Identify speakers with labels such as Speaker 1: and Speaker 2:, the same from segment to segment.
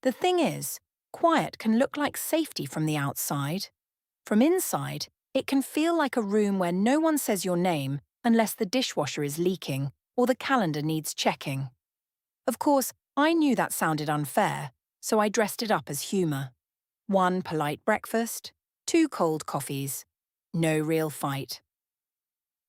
Speaker 1: The thing is, quiet can look like safety from the outside. From inside, it can feel like a room where no one says your name unless the dishwasher is leaking or the calendar needs checking. Of course, I knew that sounded unfair, so I dressed it up as humour. One polite breakfast, two cold coffees. No real fight.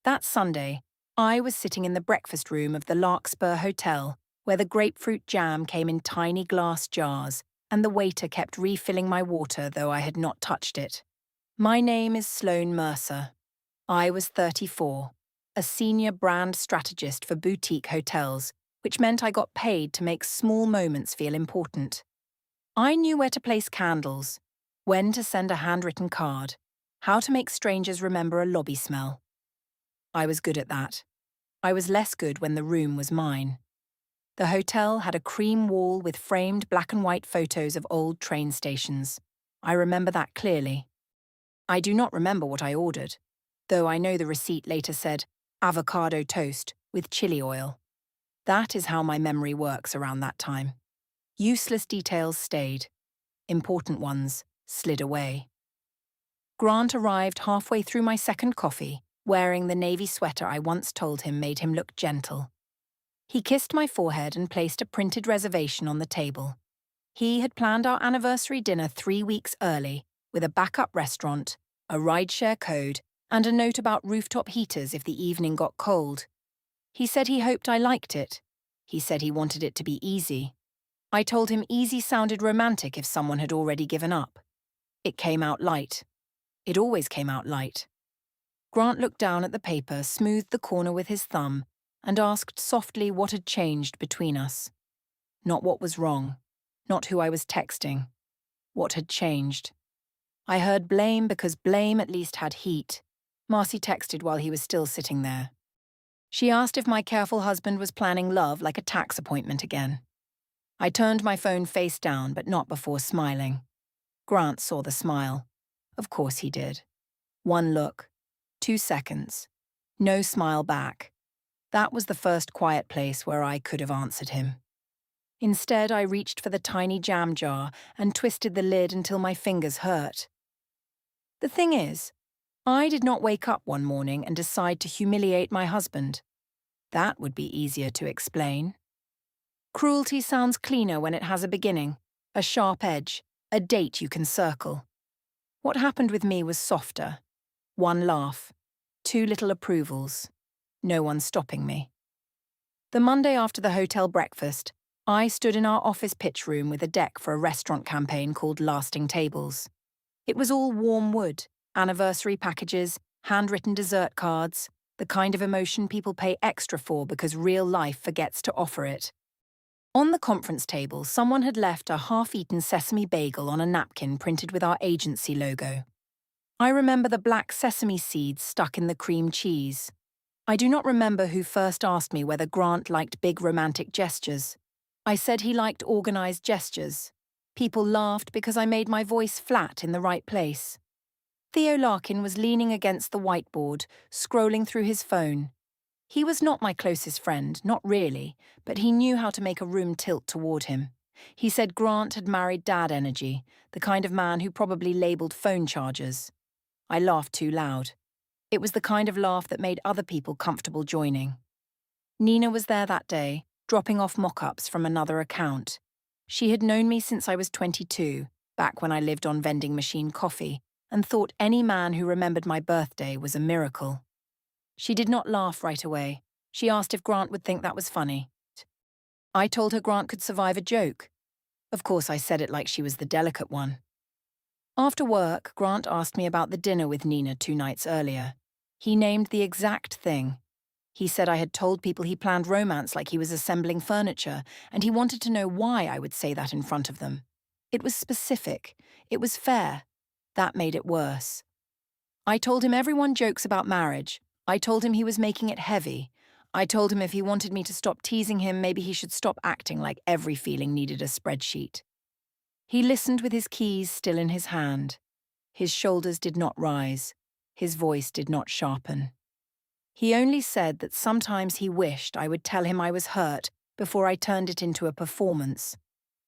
Speaker 1: That Sunday, I was sitting in the breakfast room of the Larkspur Hotel, where the grapefruit jam came in tiny glass jars, and the waiter kept refilling my water though I had not touched it. My name is Sloane Mercer. I was 34, a senior brand strategist for boutique hotels, which meant I got paid to make small moments feel important. I knew where to place candles, when to send a handwritten card, how to make strangers remember a lobby smell. I was good at that. I was less good when the room was mine. The hotel had a cream wall with framed black and white photos of old train stations. I remember that clearly. I do not remember what I ordered, though I know the receipt later said avocado toast with chili oil. That is how my memory works around that time. Useless details stayed. Important ones slid away. Grant arrived halfway through my second coffee, wearing the navy sweater I once told him made him look gentle. He kissed my forehead and placed a printed reservation on the table. He had planned our anniversary dinner 3 weeks early, with a backup restaurant, a rideshare code, and a note about rooftop heaters if the evening got cold. He said he hoped I liked it. He said he wanted it to be easy. I told him easy sounded romantic if someone had already given up. It came out light. It always came out light. Grant looked down at the paper, smoothed the corner with his thumb, and asked softly what had changed between us. Not what was wrong, not who I was texting. What had changed. I heard blame because blame at least had heat. Marcy texted while he was still sitting there. She asked if my careful husband was planning love like a tax appointment again. I turned my phone face down, but not before smiling. Grant saw the smile. Of course he did. 1 look, 2 seconds. No smile back. That was the first quiet place where I could have answered him. Instead, I reached for the tiny jam jar and twisted the lid until my fingers hurt. The thing is, I did not wake up one morning and decide to humiliate my husband. That would be easier to explain. Cruelty sounds cleaner when it has a beginning, a sharp edge, a date you can circle. What happened with me was softer. 1 laugh, 2 little approvals. No one stopping me. The Monday after the hotel breakfast, I stood in our office pitch room with a deck for a restaurant campaign called Lasting Tables. It was all warm wood, anniversary packages, handwritten dessert cards, the kind of emotion people pay extra for because real life forgets to offer it. On the conference table, someone had left a half-eaten sesame bagel on a napkin printed with our agency logo. I remember the black sesame seeds stuck in the cream cheese. I do not remember who first asked me whether Grant liked big romantic gestures. I said he liked organized gestures. People laughed because I made my voice flat in the right place. Theo Larkin was leaning against the whiteboard, scrolling through his phone. He was not my closest friend, not really, but he knew how to make a room tilt toward him. He said Grant had married dad energy, the kind of man who probably labeled phone chargers. I laughed too loud. It was the kind of laugh that made other people comfortable joining. Nina was there that day, dropping off mock-ups from another account. She had known me since I was 22, back when I lived on vending machine coffee, and thought any man who remembered my birthday was a miracle. She did not laugh right away. She asked if Grant would think that was funny. I told her Grant could survive a joke. Of course, I said it like she was the delicate one. After work, Grant asked me about the dinner with Nina 2 nights earlier. He named the exact thing. He said I had told people he planned romance like he was assembling furniture, and he wanted to know why I would say that in front of them. It was specific. It was fair. That made it worse. I told him everyone jokes about marriage. I told him he was making it heavy. I told him if he wanted me to stop teasing him, maybe he should stop acting like every feeling needed a spreadsheet. He listened with his keys still in his hand. His shoulders did not rise. His voice did not sharpen. He only said that sometimes he wished I would tell him I was hurt before I turned it into a performance.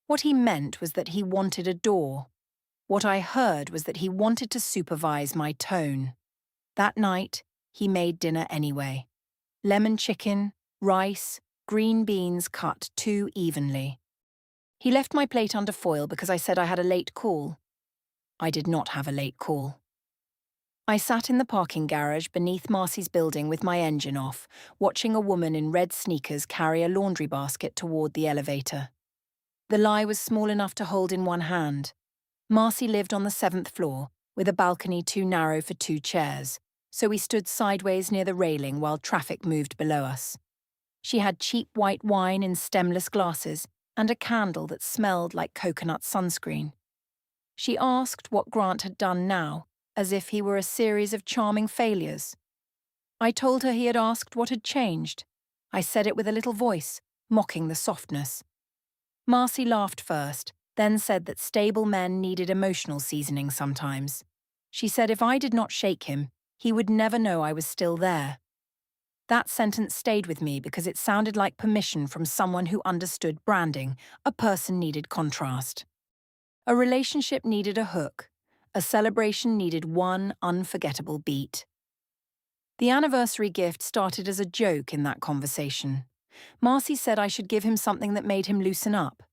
Speaker 1: What he meant was that he wanted a door. What I heard was that he wanted to supervise my tone. That night, he made dinner anyway. Lemon chicken, rice, green beans cut too evenly. He left my plate under foil because I said I had a late call. I did not have a late call. I sat in the parking garage beneath Marcy's building with my engine off, watching a woman in red sneakers carry a laundry basket toward the elevator. The lie was small enough to hold in one hand. Marcy lived on the 7th floor, with a balcony too narrow for 2 chairs, so we stood sideways near the railing while traffic moved below us. She had cheap white wine in stemless glasses and a candle that smelled like coconut sunscreen. She asked what Grant had done now, as if he were a series of charming failures. I told her he had asked what had changed. I said it with a little voice, mocking the softness. Marcy laughed first, then said that stable men needed emotional seasoning sometimes. She said if I did not shake him, he would never know I was still there. That sentence stayed with me because it sounded like permission from someone who understood branding. A person needed contrast. A relationship needed a hook. A celebration needed one unforgettable beat. The anniversary gift started as a joke in that conversation. Marcy said I should give him something that made him loosen up.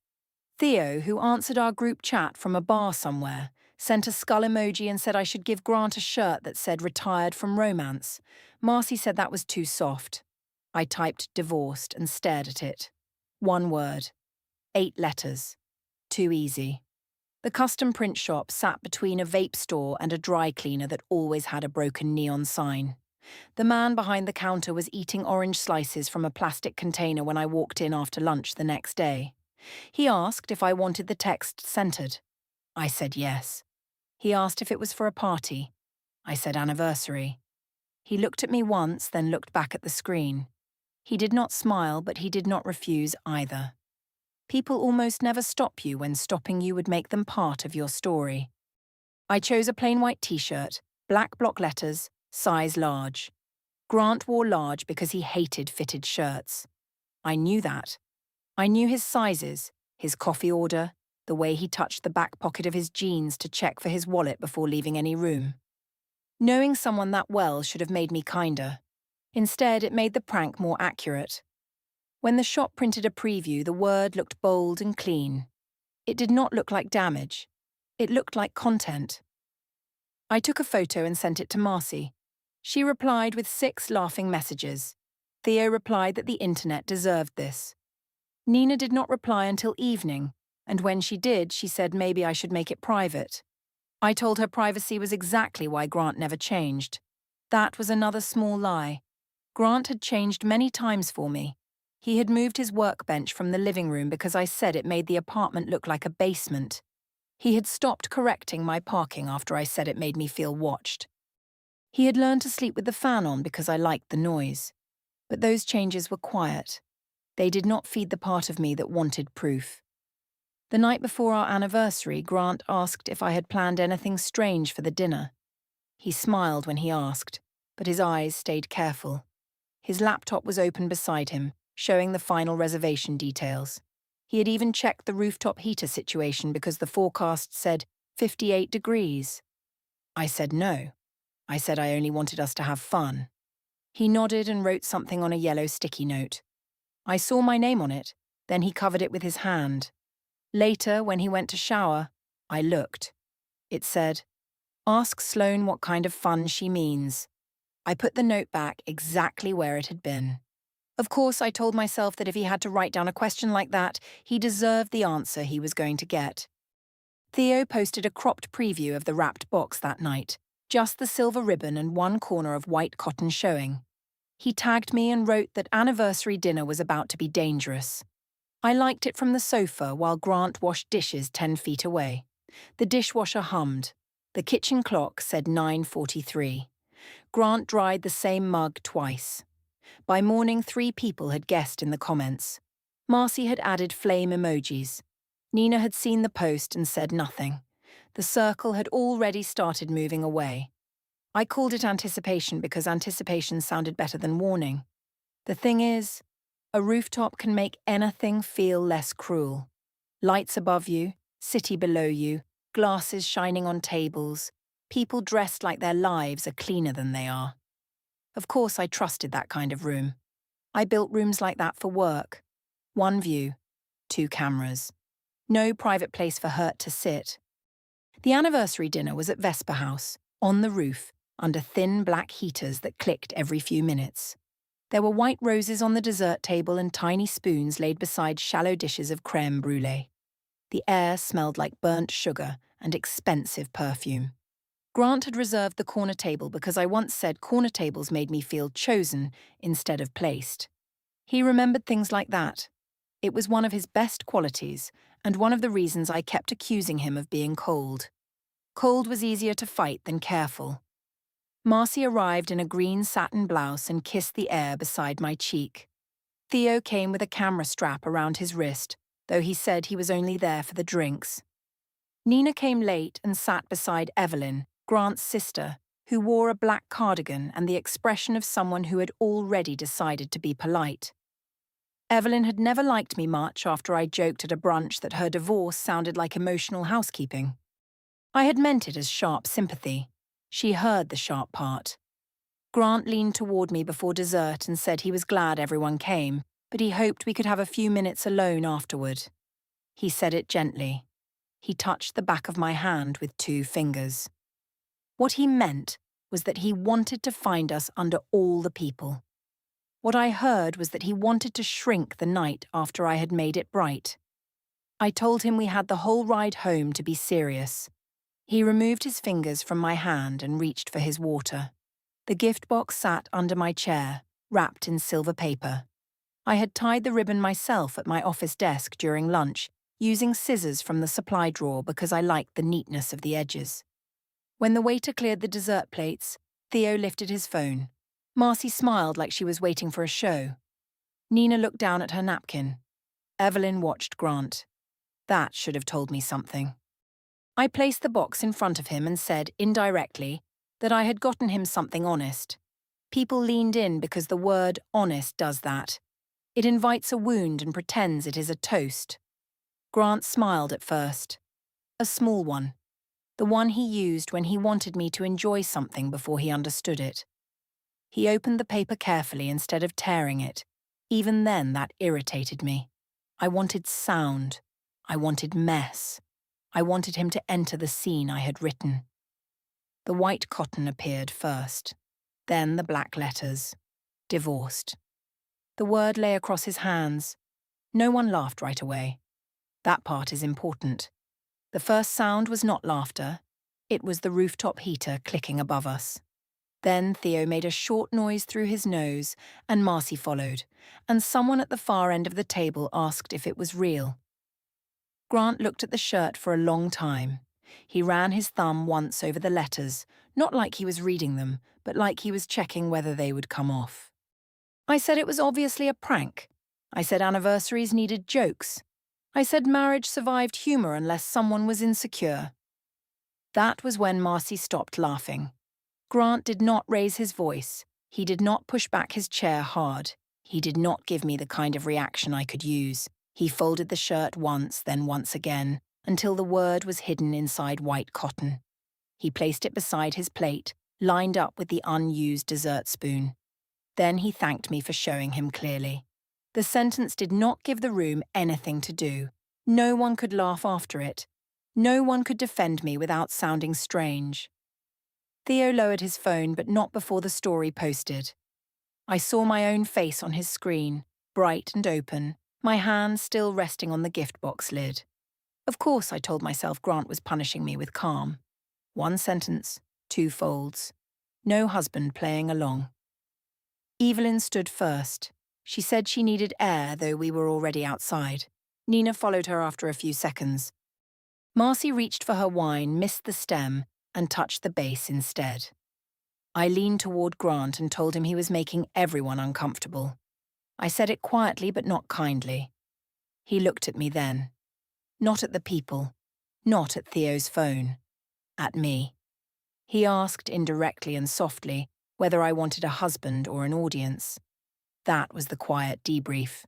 Speaker 1: Theo, who answered our group chat from a bar somewhere, sent a skull emoji and said I should give Grant a shirt that said retired from romance. Marcy said that was too soft. I typed divorced and stared at it. 1 word. 8 letters. Too easy. The custom print shop sat between a vape store and a dry cleaner that always had a broken neon sign. The man behind the counter was eating orange slices from a plastic container when I walked in after lunch the next day. He asked if I wanted the text centered. I said yes. He asked if it was for a party. I said anniversary. He looked at me once, then looked back at the screen. He did not smile, but he did not refuse either. People almost never stop you when stopping you would make them part of your story. I chose a plain white t-shirt, black block letters, size large. Grant wore large because he hated fitted shirts. I knew that. I knew his sizes, his coffee order, the way he touched the back pocket of his jeans to check for his wallet before leaving any room. Knowing someone that well should have made me kinder. Instead, it made the prank more accurate. When the shop printed a preview, the word looked bold and clean. It did not look like damage. It looked like content. I took a photo and sent it to Marcy. She replied with 6 laughing messages. Theo replied that the internet deserved this. Nina did not reply until evening, and when she did, she said maybe I should make it private. I told her privacy was exactly why Grant never changed. That was another small lie. Grant had changed many times for me. He had moved his workbench from the living room because I said it made the apartment look like a basement. He had stopped correcting my parking after I said it made me feel watched. He had learned to sleep with the fan on because I liked the noise. But those changes were quiet. They did not feed the part of me that wanted proof. The night before our anniversary, Grant asked if I had planned anything strange for the dinner. He smiled when he asked, but his eyes stayed careful. His laptop was open beside him, showing the final reservation details. He had even checked the rooftop heater situation because the forecast said 58 degrees. I said no. I said I only wanted us to have fun. He nodded and wrote something on a yellow sticky note. I saw my name on it, then he covered it with his hand. Later, when he went to shower, I looked. It said, "Ask Sloane what kind of fun she means." I put the note back exactly where it had been. Of course, I told myself that if he had to write down a question like that, he deserved the answer he was going to get. Theo posted a cropped preview of the wrapped box that night, just the silver ribbon and one corner of white cotton showing. He tagged me and wrote that anniversary dinner was about to be dangerous. I liked it from the sofa while Grant washed dishes 10 feet away. The dishwasher hummed. The kitchen clock said 9:43. Grant dried the same mug twice. By morning, 3 people had guessed in the comments. Marcy had added flame emojis. Nina had seen the post and said nothing. The circle had already started moving away. I called it anticipation because anticipation sounded better than warning. The thing is, a rooftop can make anything feel less cruel. Lights above you, city below you, glasses shining on tables, people dressed like their lives are cleaner than they are. Of course, I trusted that kind of room. I built rooms like that for work. One view, two cameras. No private place for hurt to sit. The anniversary dinner was at Vesper House, on the roof, under thin black heaters that clicked every few minutes. There were white roses on the dessert table and tiny spoons laid beside shallow dishes of crème brûlée. The air smelled like burnt sugar and expensive perfume. Grant had reserved the corner table because I once said corner tables made me feel chosen instead of placed. He remembered things like that. It was one of his best qualities, and one of the reasons I kept accusing him of being cold. Cold was easier to fight than careful. Marcy arrived in a green satin blouse and kissed the air beside my cheek. Theo came with a camera strap around his wrist, though he said he was only there for the drinks. Nina came late and sat beside Evelyn, Grant's sister, who wore a black cardigan and the expression of someone who had already decided to be polite. Evelyn had never liked me much after I joked at a brunch that her divorce sounded like emotional housekeeping. I had meant it as sharp sympathy. She heard the sharp part. Grant leaned toward me before dessert and said he was glad everyone came, but he hoped we could have a few minutes alone afterward. He said it gently. He touched the back of my hand with 2 fingers. What he meant was that he wanted to find us under all the people. What I heard was that he wanted to shrink the night after I had made it bright. I told him we had the whole ride home to be serious. He removed his fingers from my hand and reached for his water. The gift box sat under my chair, wrapped in silver paper. I had tied the ribbon myself at my office desk during lunch, using scissors from the supply drawer because I liked the neatness of the edges. When the waiter cleared the dessert plates, Theo lifted his phone. Marcy smiled like she was waiting for a show. Nina looked down at her napkin. Evelyn watched Grant. That should have told me something. I placed the box in front of him and said, indirectly, that I had gotten him something honest. People leaned in because the word honest does that. It invites a wound and pretends it is a toast. Grant smiled at first. A small one. The one he used when he wanted me to enjoy something before he understood it. He opened the paper carefully instead of tearing it. Even then, that irritated me. I wanted sound. I wanted mess. I wanted him to enter the scene I had written. The white cotton appeared first. Then the black letters. Divorced. The word lay across his hands. No one laughed right away. That part is important. The first sound was not laughter. It was the rooftop heater clicking above us. Then Theo made a short noise through his nose, and Marcy followed, and someone at the far end of the table asked if it was real. Grant looked at the shirt for a long time. He ran his thumb once over the letters, not like he was reading them, but like he was checking whether they would come off. I said it was obviously a prank. I said anniversaries needed jokes. I said marriage survived humor unless someone was insecure. That was when Marcy stopped laughing. Grant did not raise his voice. He did not push back his chair hard. He did not give me the kind of reaction I could use. He folded the shirt once, then once again, until the word was hidden inside white cotton. He placed it beside his plate, lined up with the unused dessert spoon. Then he thanked me for showing him clearly. The sentence did not give the room anything to do. No one could laugh after it. No one could defend me without sounding strange. Theo lowered his phone, but not before the story posted. I saw my own face on his screen, bright and open, my hand still resting on the gift box lid. Of course, I told myself Grant was punishing me with calm. 1 sentence, 2 folds. No husband playing along. Evelyn stood first. She said she needed air, though we were already outside. Nina followed her after a few seconds. Marcy reached for her wine, missed the stem, and touched the base instead. I leaned toward Grant and told him he was making everyone uncomfortable. I said it quietly but not kindly. He looked at me then. Not at the people, not at Theo's phone. At me. He asked indirectly and softly whether I wanted a husband or an audience. That was the quiet debrief.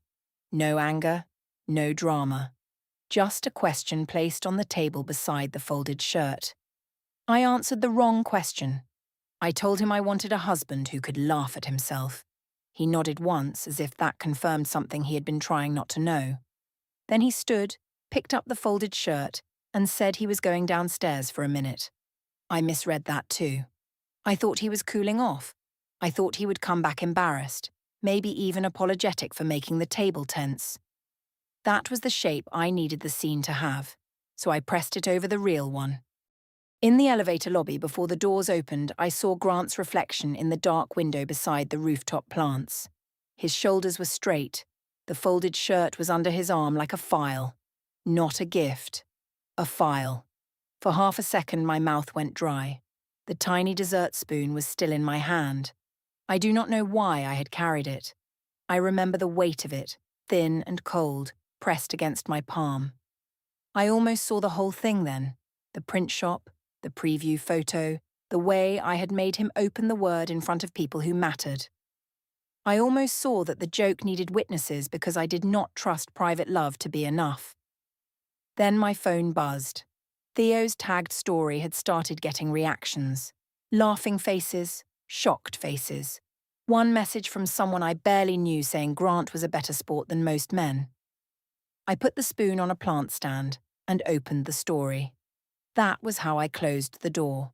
Speaker 1: No anger, no drama. Just a question placed on the table beside the folded shirt. I answered the wrong question. I told him I wanted a husband who could laugh at himself. He nodded once, as if that confirmed something he had been trying not to know. Then he stood, picked up the folded shirt, and said he was going downstairs for a minute. I misread that too. I thought he was cooling off. I thought he would come back embarrassed, maybe even apologetic for making the table tense. That was the shape I needed the scene to have, so I pressed it over the real one. In the elevator lobby before the doors opened, I saw Grant's reflection in the dark window beside the rooftop plants. His shoulders were straight. The folded shirt was under his arm like a file. Not a gift. A file. For half a second my mouth went dry. The tiny dessert spoon was still in my hand. I do not know why I had carried it. I remember the weight of it, thin and cold, pressed against my palm. I almost saw the whole thing then. The print shop, the preview photo, the way I had made him open the word in front of people who mattered. I almost saw that the joke needed witnesses because I did not trust private love to be enough. Then my phone buzzed. Theo's tagged story had started getting reactions. Laughing faces, shocked faces. One message from someone I barely knew saying Grant was a better sport than most men. I put the spoon on a plant stand and opened the story. That was how I closed the door.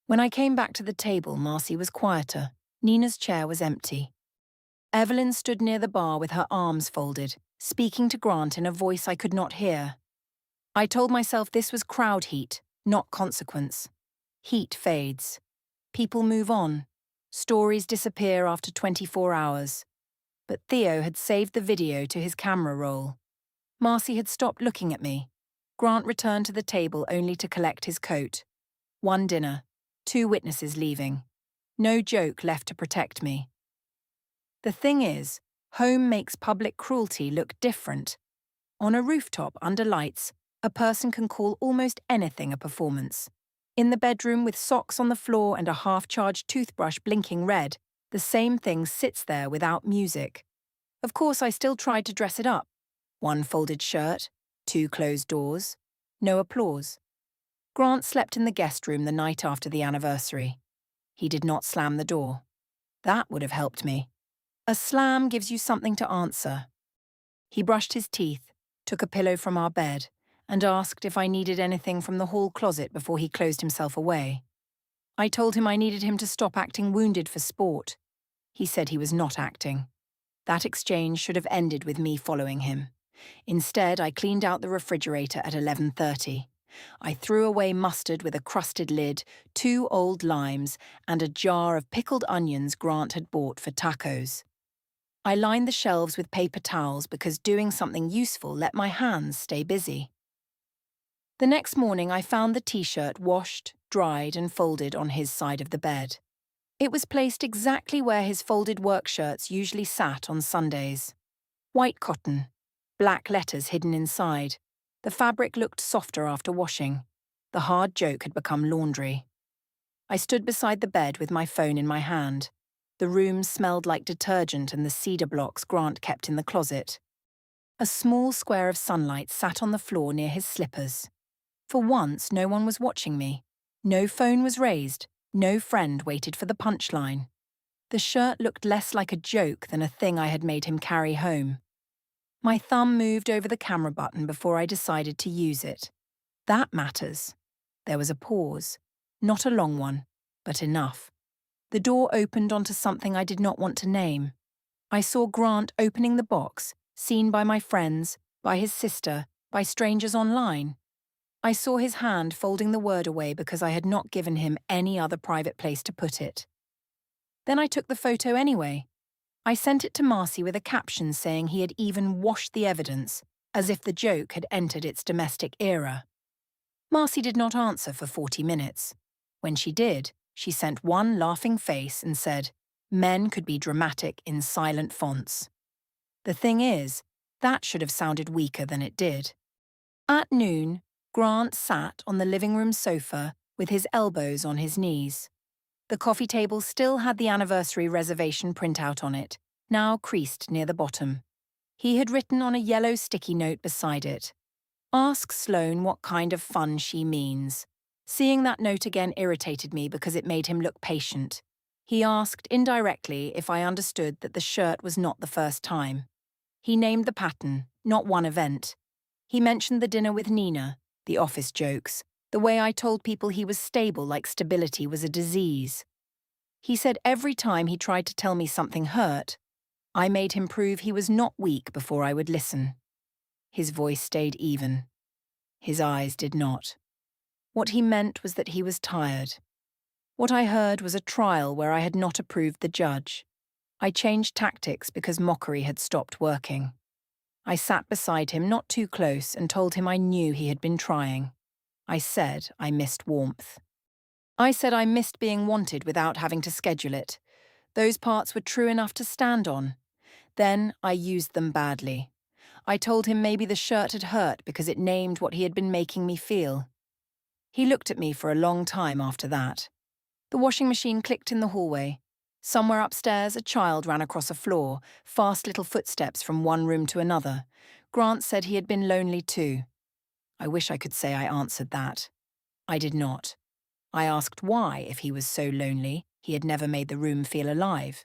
Speaker 1: When I came back to the table, Marcy was quieter. Nina's chair was empty. Evelyn stood near the bar with her arms folded, speaking to Grant in a voice I could not hear. I told myself this was crowd heat, not consequence. Heat fades. People move on. Stories disappear after 24 hours. But Theo had saved the video to his camera roll. Marcy had stopped looking at me. Grant returned to the table only to collect his coat. One dinner, 2 witnesses leaving. No joke left to protect me. The thing is, home makes public cruelty look different. On a rooftop under lights, a person can call almost anything a performance. In the bedroom with socks on the floor and a half-charged toothbrush blinking red, the same thing sits there without music. Of course, I still tried to dress it up. 1 folded shirt, 2 closed doors, no applause. Grant slept in the guest room the night after the anniversary. He did not slam the door. That would have helped me. A slam gives you something to answer. He brushed his teeth, took a pillow from our bed, and asked if I needed anything from the hall closet before he closed himself away. I told him I needed him to stop acting wounded for sport. He said he was not acting. That exchange should have ended with me following him. Instead, I cleaned out the refrigerator at 11:30. I threw away mustard with a crusted lid, 2 old limes, and a jar of pickled onions Grant had bought for tacos. I lined the shelves with paper towels because doing something useful let my hands stay busy. The next morning, I found the t-shirt washed, dried, and folded on his side of the bed. It was placed exactly where his folded work shirts usually sat on Sundays. White cotton. Black letters hidden inside. The fabric looked softer after washing. The hard joke had become laundry. I stood beside the bed with my phone in my hand. The room smelled like detergent and the cedar blocks Grant kept in the closet. A small square of sunlight sat on the floor near his slippers. For once, no one was watching me. No phone was raised. No friend waited for the punchline. The shirt looked less like a joke than a thing I had made him carry home. My thumb moved over the camera button before I decided to use it. That matters. There was a pause. Not a long one, but enough. The door opened onto something I did not want to name. I saw Grant opening the box, seen by my friends, by his sister, by strangers online. I saw his hand folding the word away because I had not given him any other private place to put it. Then I took the photo anyway. I sent it to Marcy with a caption saying he had even washed the evidence, as if the joke had entered its domestic era. Marcy did not answer for 40 minutes. When she did, she sent one laughing face and said, "Men could be dramatic in silent fonts." The thing is, that should have sounded weaker than it did. At noon, Grant sat on the living room sofa with his elbows on his knees. The coffee table still had the anniversary reservation printout on it, now creased near the bottom. He had written on a yellow sticky note beside it, Ask Sloane what kind of fun she means. Seeing that note again irritated me because it made him look patient. He asked, indirectly, if I understood that the shirt was not the first time. He named the pattern, not one event. He mentioned the dinner with Nina, the office jokes, the way I told people he was stable like stability was a disease. He said every time he tried to tell me something hurt, I made him prove he was not weak before I would listen. His voice stayed even. His eyes did not. What he meant was that he was tired. What I heard was a trial where I had not approved the judge. I changed tactics because mockery had stopped working. I sat beside him, not too close, and told him I knew he had been trying. I said I missed warmth. I said I missed being wanted without having to schedule it. Those parts were true enough to stand on. Then I used them badly. I told him maybe the shirt had hurt because it named what he had been making me feel. He looked at me for a long time after that. The washing machine clicked in the hallway. Somewhere upstairs, a child ran across a floor, fast little footsteps from one room to another. Grant said he had been lonely too. I wish I could say I answered that. I did not. I asked why, if he was so lonely, he had never made the room feel alive.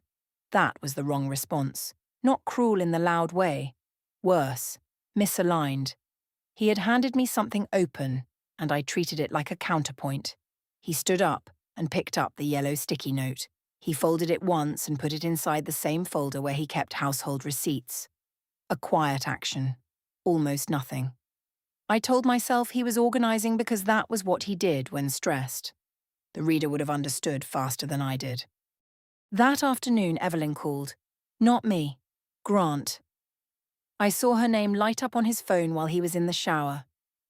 Speaker 1: That was the wrong response. Not cruel in the loud way. Worse, misaligned. He had handed me something open, and I treated it like a counterpoint. He stood up and picked up the yellow sticky note. He folded it once and put it inside the same folder where he kept household receipts. A quiet action. Almost nothing. I told myself he was organizing because that was what he did when stressed. The reader would have understood faster than I did. That afternoon, Evelyn called. Not me. Grant. I saw her name light up on his phone while he was in the shower.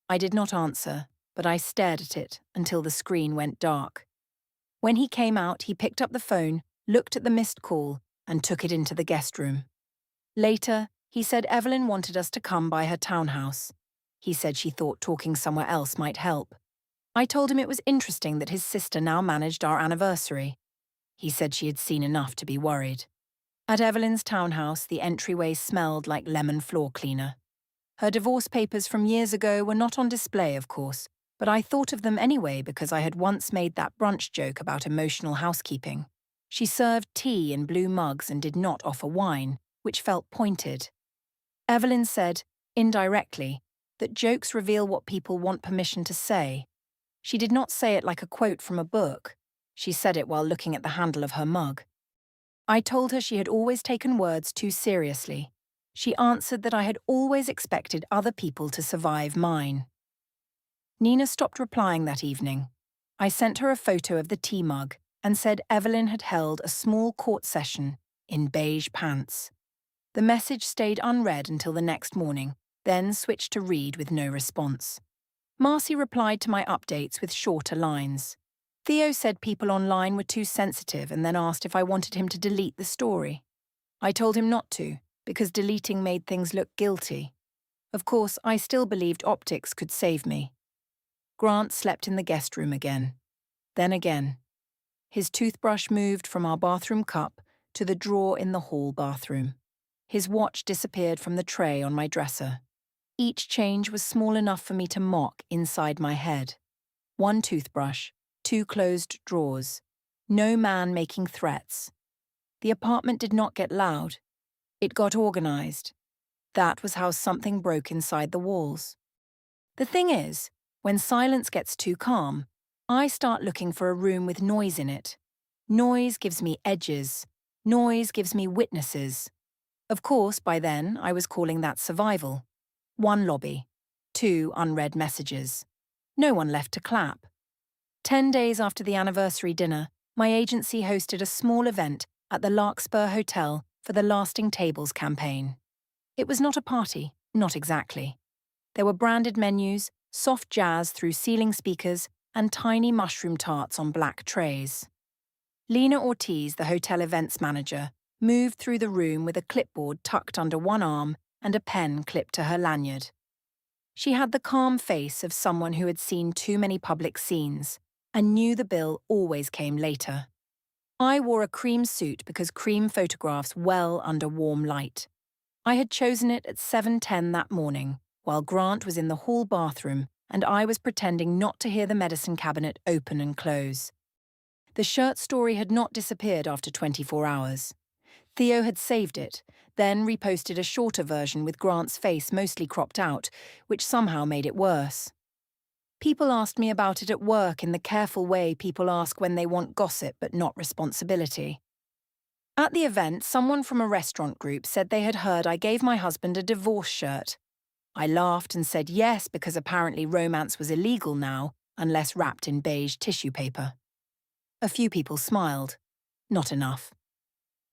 Speaker 1: I did not answer, but I stared at it until the screen went dark. When he came out, he picked up the phone, looked at the missed call, and took it into the guest room. Later, he said Evelyn wanted us to come by her townhouse. He said she thought talking somewhere else might help. I told him it was interesting that his sister now managed our anniversary. He said she had seen enough to be worried. At Evelyn's townhouse, the entryway smelled like lemon floor cleaner. Her divorce papers from years ago were not on display, of course, but I thought of them anyway because I had once made that brunch joke about emotional housekeeping. She served tea in blue mugs and did not offer wine, which felt pointed. Evelyn said, indirectly, that jokes reveal what people want permission to say. She did not say it like a quote from a book. She said it while looking at the handle of her mug. I told her she had always taken words too seriously. She answered that I had always expected other people to survive mine. Nina stopped replying that evening. I sent her a photo of the tea mug and said Evelyn had held a small court session in beige pants. The message stayed unread until the next morning, then switched to read with no response. Marcy replied to my updates with shorter lines. Theo said people online were too sensitive and then asked if I wanted him to delete the story. I told him not to, because deleting made things look guilty. Of course, I still believed optics could save me. Grant slept in the guest room again. Then again. His toothbrush moved from our bathroom cup to the drawer in the hall bathroom. His watch disappeared from the tray on my dresser. Each change was small enough for me to mock inside my head. One toothbrush, 2 closed drawers. No man making threats. The apartment did not get loud. It got organized. That was how something broke inside the walls. The thing is, when silence gets too calm, I start looking for a room with noise in it. Noise gives me edges. Noise gives me witnesses. Of course, by then, I was calling that survival. 1 lobby. 2 unread messages. No one left to clap. 10 days after the anniversary dinner, my agency hosted a small event at the Larkspur Hotel for the Lasting Tables campaign. It was not a party, not exactly. There were branded menus, soft jazz through ceiling speakers, and tiny mushroom tarts on black trays. Lena Ortiz, the hotel events manager, moved through the room with a clipboard tucked under one arm and a pen clipped to her lanyard. She had the calm face of someone who had seen too many public scenes and knew the bill always came later. I wore a cream suit because cream photographs well under warm light. I had chosen it at 7:10 that morning, while Grant was in the hall bathroom and I was pretending not to hear the medicine cabinet open and close. The shirt story had not disappeared after 24 hours. Theo had saved it, then reposted a shorter version with Grant's face mostly cropped out, which somehow made it worse. People asked me about it at work in the careful way people ask when they want gossip but not responsibility. At the event, someone from a restaurant group said they had heard I gave my husband a divorce shirt. I laughed and said yes because apparently romance was illegal now, unless wrapped in beige tissue paper. A few people smiled. Not enough.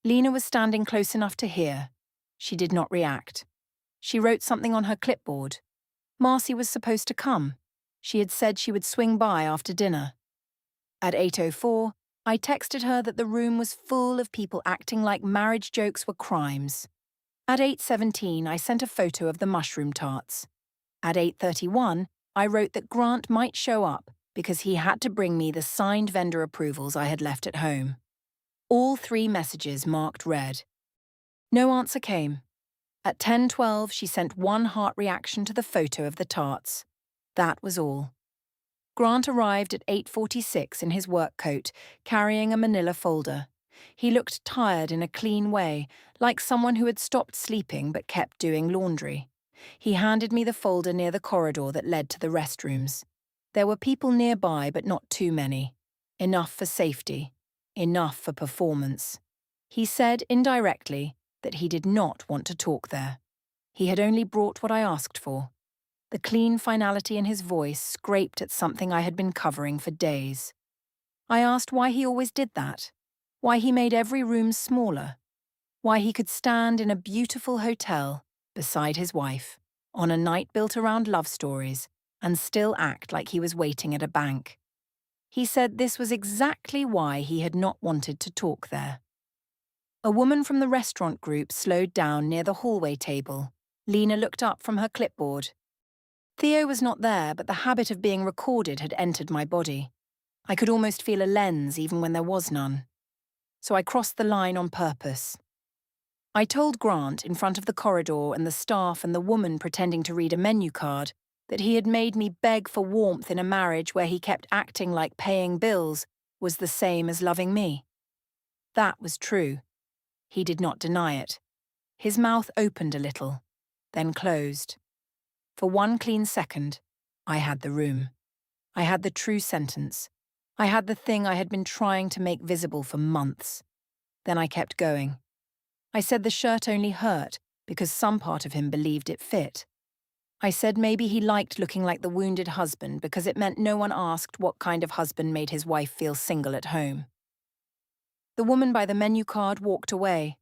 Speaker 1: Lena was standing close enough to hear. She did not react. She wrote something on her clipboard. Marcy was supposed to come. She had said she would swing by after dinner. At 8:04, I texted her that the room was full of people acting like marriage jokes were crimes. At 8:17, I sent a photo of the mushroom tarts. At 8:31, I wrote that Grant might show up because he had to bring me the signed vendor approvals I had left at home. All 3 messages marked read. No answer came. At 10:12, she sent one heart reaction to the photo of the tarts. That was all. Grant arrived at 8:46 in his work coat, carrying a manila folder. He looked tired in a clean way, like someone who had stopped sleeping but kept doing laundry. He handed me the folder near the corridor that led to the restrooms. There were people nearby, but not too many. Enough for safety. Enough for performance. He said indirectly that he did not want to talk there. He had only brought what I asked for. The clean finality in his voice scraped at something I had been covering for days. I asked why he always did that, why he made every room smaller, why he could stand in a beautiful hotel beside his wife on a night built around love stories and still act like he was waiting at a bank. He said this was exactly why he had not wanted to talk there. A woman from the restaurant group slowed down near the hallway table. Lena looked up from her clipboard. Theo was not there, but the habit of being recorded had entered my body. I could almost feel a lens even when there was none. So I crossed the line on purpose. I told Grant in front of the corridor and the staff and the woman pretending to read a menu card that he had made me beg for warmth in a marriage where he kept acting like paying bills was the same as loving me. That was true. He did not deny it. His mouth opened a little, then closed. For one clean second, I had the room. I had the true sentence. I had the thing I had been trying to make visible for months. Then I kept going. I said the shirt only hurt because some part of him believed it fit. I said maybe he liked looking like the wounded husband because it meant no one asked what kind of husband made his wife feel single at home. The woman by the menu card walked away.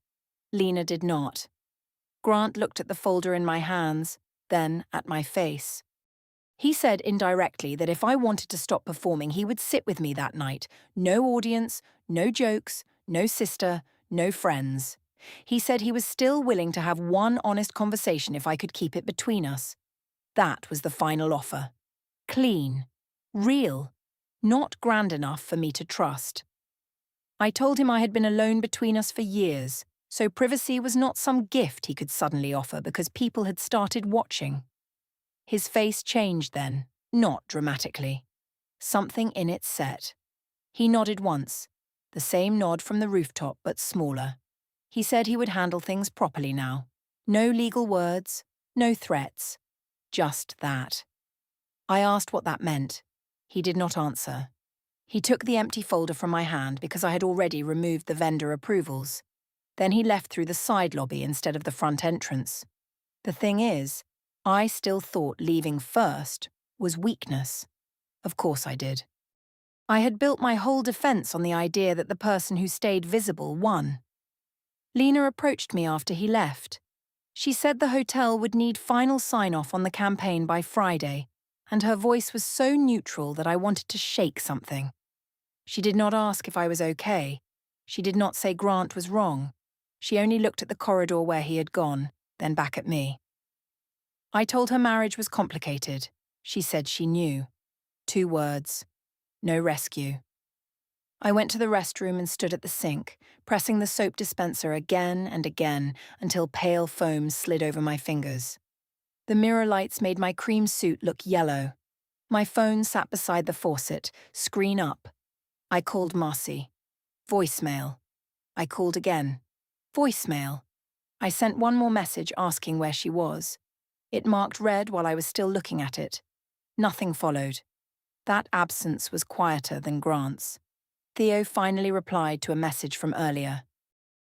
Speaker 1: Lena did not. Grant looked at the folder in my hands, then at my face. He said indirectly that if I wanted to stop performing, he would sit with me that night. No audience, no jokes, no sister, no friends. He said he was still willing to have one honest conversation if I could keep it between us. That was the final offer. Clean. Real. Not grand enough for me to trust. I told him I had been alone between us for years, so privacy was not some gift he could suddenly offer because people had started watching. His face changed then, not dramatically. Something in it set. He nodded once, the same nod from the rooftop but smaller. He said he would handle things properly now. No legal words, no threats. Just that. I asked what that meant. He did not answer. He took the empty folder from my hand because I had already removed the vendor approvals. Then he left through the side lobby instead of the front entrance. The thing is, I still thought leaving first was weakness. Of course I did. I had built my whole defense on the idea that the person who stayed visible won. Lena approached me after he left. She said the hotel would need final sign-off on the campaign by Friday, and her voice was so neutral that I wanted to shake something. She did not ask if I was okay. She did not say Grant was wrong. She only looked at the corridor where he had gone, then back at me. I told her marriage was complicated. She said she knew. 2 words. No rescue. I went to the restroom and stood at the sink, pressing the soap dispenser again and again until pale foam slid over my fingers. The mirror lights made my cream suit look yellow. My phone sat beside the faucet, screen up. I called Marcy. Voicemail. I called again. Voicemail. I sent one more message asking where she was. It marked red while I was still looking at it. Nothing followed. That absence was quieter than Grant's. Theo finally replied to a message from earlier.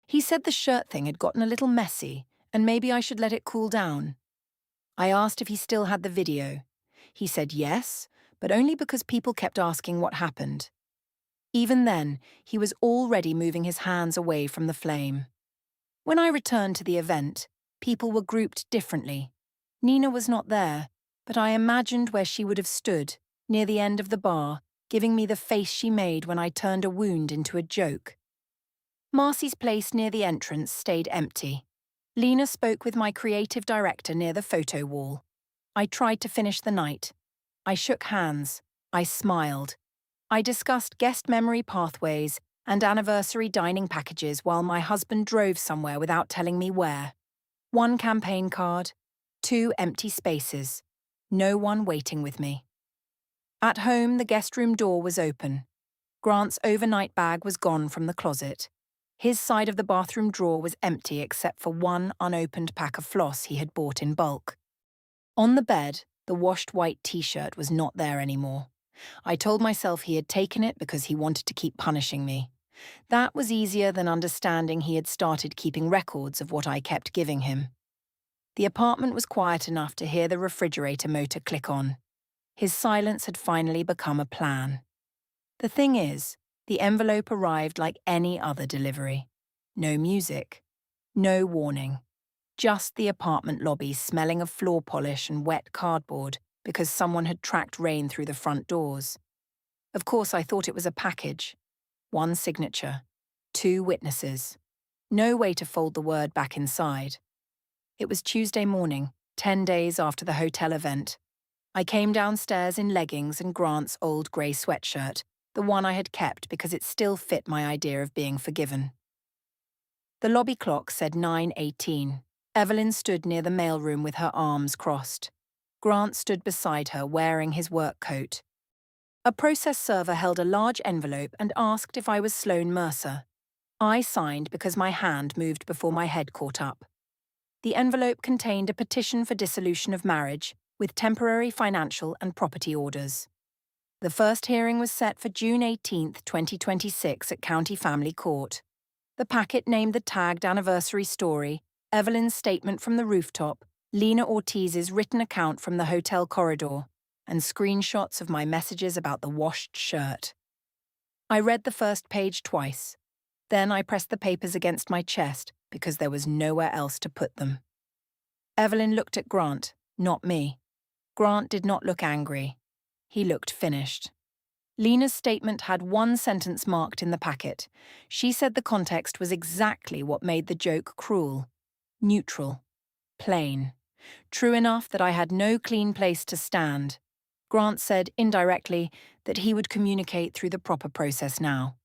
Speaker 1: He said the shirt thing had gotten a little messy, and maybe I should let it cool down. I asked if he still had the video. He said yes, but only because people kept asking what happened. Even then, he was already moving his hands away from the flame. When I returned to the event, people were grouped differently. Nina was not there, but I imagined where she would have stood, near the end of the bar, giving me the face she made when I turned a wound into a joke. Marcy's place near the entrance stayed empty. Lena spoke with my creative director near the photo wall. I tried to finish the night. I shook hands. I smiled. I discussed guest memory pathways and anniversary dining packages while my husband drove somewhere without telling me where. 1 campaign card, 2 empty spaces. No one waiting with me. At home, the guest room door was open. Grant's overnight bag was gone from the closet. His side of the bathroom drawer was empty except for 1 unopened pack of floss he had bought in bulk. On the bed, the washed white t-shirt was not there anymore. I told myself he had taken it because he wanted to keep punishing me. That was easier than understanding he had started keeping records of what I kept giving him. The apartment was quiet enough to hear the refrigerator motor click on. His silence had finally become a plan. The thing is, the envelope arrived like any other delivery. No music. No warning. Just the apartment lobby smelling of floor polish and wet cardboard because someone had tracked rain through the front doors. Of course, I thought it was a package. 1 signature. 2 witnesses. No way to fold the word back inside. It was Tuesday morning, 10 days after the hotel event. I came downstairs in leggings and Grant's old grey sweatshirt, the one I had kept because it still fit my idea of being forgiven. The lobby clock said 9:18. Evelyn stood near the mailroom with her arms crossed. Grant stood beside her wearing his work coat. A process server held a large envelope and asked if I was Sloane Mercer. I signed because my hand moved before my head caught up. The envelope contained a petition for dissolution of marriage with temporary financial and property orders. The first hearing was set for June 18, 2026 at County Family Court. The packet named the tagged anniversary story, Evelyn's statement from the rooftop, Lena Ortiz's written account from the hotel corridor, and screenshots of my messages about the washed shirt. I read the first page twice. Then I pressed the papers against my chest because there was nowhere else to put them. Evelyn looked at Grant, not me. Grant did not look angry. He looked finished. Lena's statement had 1 sentence marked in the packet. She said the context was exactly what made the joke cruel. Neutral. Plain. True enough that I had no clean place to stand. Grant said, indirectly, that he would communicate through the proper process now.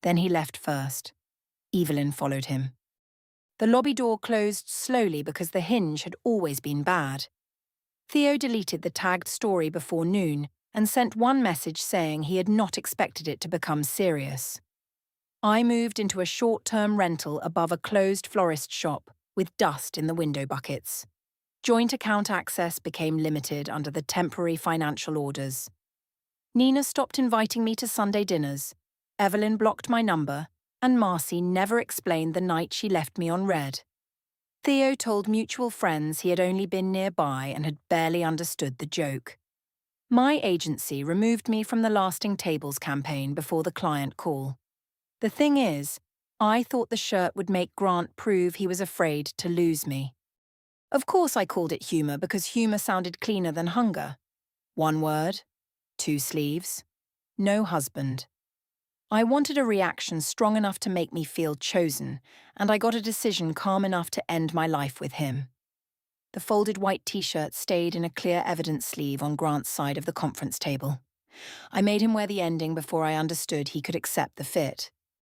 Speaker 1: Then he left first. Evelyn followed him. The lobby door closed slowly because the hinge had always been bad. Theo deleted the tagged story before noon and sent 1 message saying he had not expected it to become serious. I moved into a short-term rental above a closed florist shop with dust in the window buckets. Joint account access became limited under the temporary financial orders. Nina stopped inviting me to Sunday dinners. Evelyn blocked my number, and Marcy never explained the night she left me on red. Theo told mutual friends he had only been nearby and had barely understood the joke. My agency removed me from the Lasting Tables campaign before the client call. The thing is, I thought the shirt would make Grant prove he was afraid to lose me. Of course I called it humour because humour sounded cleaner than hunger. 1 word, 2 sleeves, no husband. I wanted a reaction strong enough to make me feel chosen, and I got a decision calm enough to end my life with him. The folded white t-shirt stayed in a clear evidence sleeve on Grant's side of the conference table. I made him wear the ending before I understood he could accept the fit.